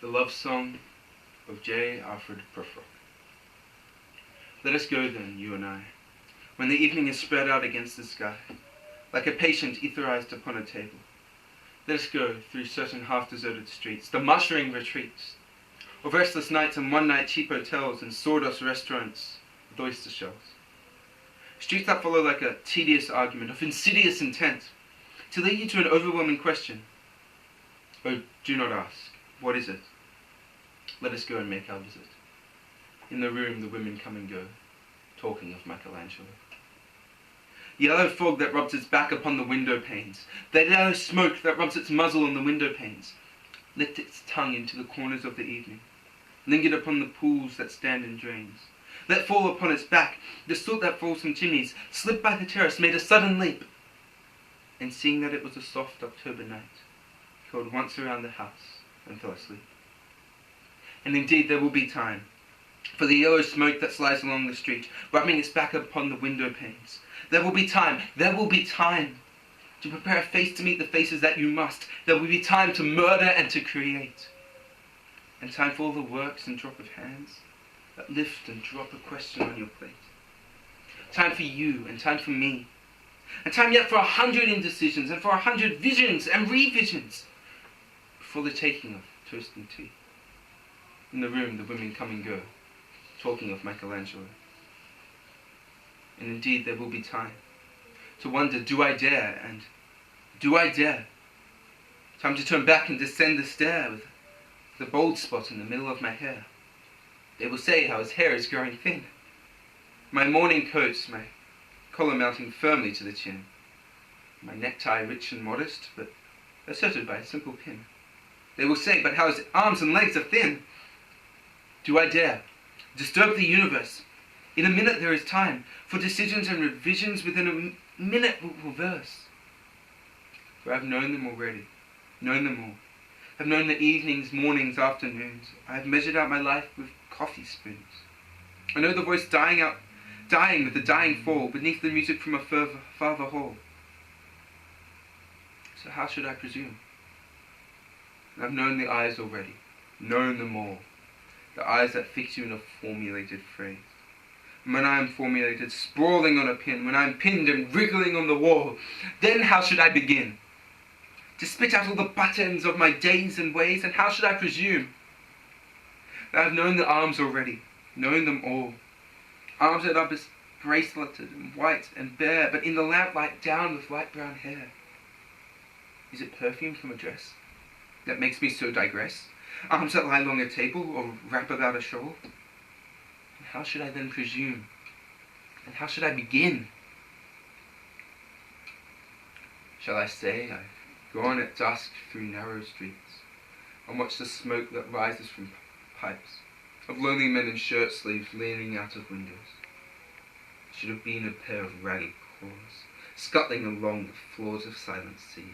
The Love Song of J.Alfred Prufrock. Let us go then, you and I, when the evening is spread out against the sky, like a patient etherized upon a table. Let us go through certain half-deserted streets, the mushering retreats, of restless nights and one-night cheap hotels and sawdust restaurants with oyster shells. Streets that follow like a tedious argument of insidious intent, to lead you to an overwhelming question. Oh, do not ask. What is it? Let us go and make our visit. In the room the women come and go, talking of Michelangelo. Yellow fog that rubs its back upon the window panes, the yellow smoke that rubs its muzzle on the window panes, licked its tongue into the corners of the evening, lingered upon the pools that stand in drains, let fall upon its back the soot that falls from chimneys, slipped by the terrace, made a sudden leap, and seeing that it was a soft October night, curled once around the house and fell asleep. And indeed there will be time, for the yellow smoke that slides along the street, rubbing its back upon the window panes. There will be time to prepare a face to meet the faces that you must. There will be time to murder and to create. And time for all the works and drop of hands that lift and drop a question on your plate. Time for you and time for me. And time yet for 100 indecisions and for 100 visions and revisions before the taking of toast and tea. In the room the women come and go, talking of Michelangelo. And indeed there will be time to wonder, do I dare, and do I dare? Time to turn back and descend the stair with the bald spot in the middle of my hair. They will say how his hair is growing thin. My morning coats, my collar mounting firmly to the chin. My necktie rich and modest, but asserted by a simple pin. They will say, but how his arms and legs are thin. Do I dare disturb the universe? In a minute there is time for decisions and revisions. Within a minute will verse. For I have known them already, known them all. I have known the evenings, mornings, afternoons. I have measured out my life with coffee spoons. I know the voice dying with the dying fall, beneath the music from a farther hall. So how should I presume? And I've known the eyes already, known them all. The eyes that fix you in a formulated phrase. And when I am formulated, sprawling on a pin, when I am pinned and wriggling on the wall, then how should I begin? To spit out all the buttons of my days and ways, and how should I presume? I have known the arms already, known them all. Arms that are braceleted and white and bare, but in the lamplight down with light brown hair. Is it perfume from a dress that makes me so digress? Arms that lie along a table or wrap about a shawl? And how should I then presume? And how should I begin? Shall I say I've gone at dusk through narrow streets and watched the smoke that rises from pipes of lonely men in shirt sleeves leaning out of windows? I should have been a pair of ragged claws scuttling along the floors of silent seas.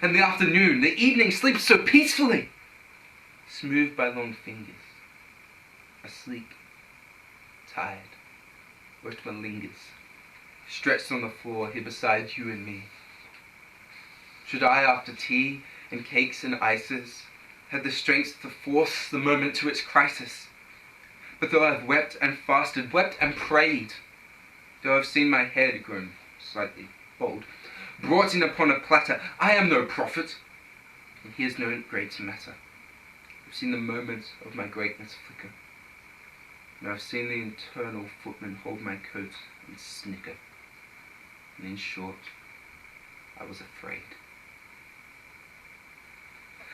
And the afternoon, the evening sleeps so peacefully, smoothed by long fingers, asleep, tired, where it lingers, stretched on the floor here beside you and me. Should I, after tea and cakes and ices, have the strength to force the moment to its crisis? But though I've wept and fasted, wept and prayed, though I've seen my head grown slightly bald, brought in upon a platter, I am no prophet, and here's no great matter. I've seen the moment of my greatness flicker, and I've seen the eternal footman hold my coat and snicker, and in short, I was afraid.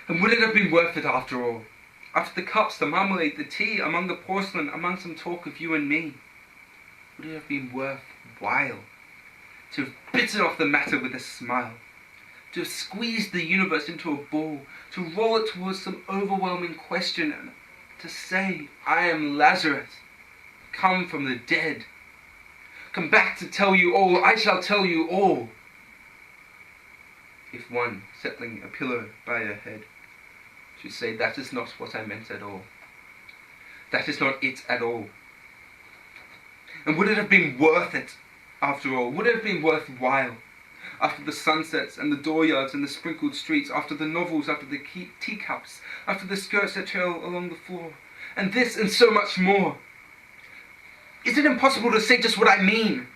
And would it have been worth it after all? After the cups, the marmalade, the tea, among the porcelain, among some talk of you and me? Would it have been worth while to have bitten off the matter with a smile, to have squeezed the universe into a ball, to roll it towards some overwhelming question, and to say, I am Lazarus, come from the dead, come back to tell you all, I shall tell you all? If one, settling a pillow by her head, should say, that is not what I meant at all, that is not it at all. And would it have been worth it, after all? Would it have been worthwhile? after the sunsets and the dooryards and the sprinkled streets, after the novels, after the teacups, after the skirts that trail along the floor, and this and so much more. Is it impossible to say just what I mean?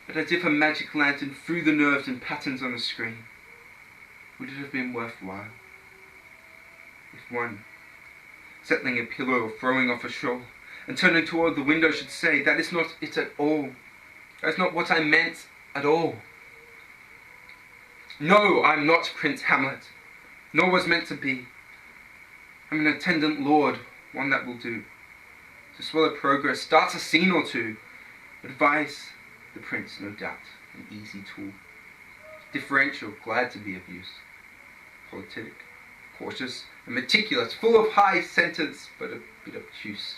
But as if a magic lantern threw the nerves and patterns on a screen, would it have been worthwhile if one, settling a pillow or throwing off a shawl, and turning toward the window should say, "That is not it at all. That is not what I meant at all. No, I'm not Prince Hamlet, nor was meant to be. I'm an attendant lord, one that will do. To swallow progress, starts a scene or two. Advise the prince, no doubt, an easy tool. Differential, glad to be of use. Politic, cautious and meticulous, full of high sentence, but a bit obtuse.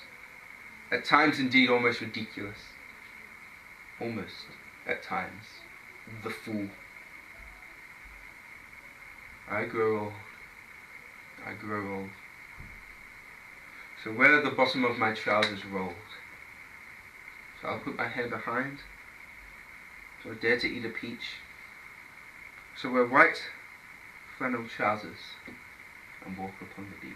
At times, indeed, almost ridiculous. Almost, at times, the fool. I grow old. I grow old. So where the bottom of my trousers rolled, shall I put my hair behind? Shall I dare to eat a peach? Shall I wear white flannel trousers and walk upon the beach?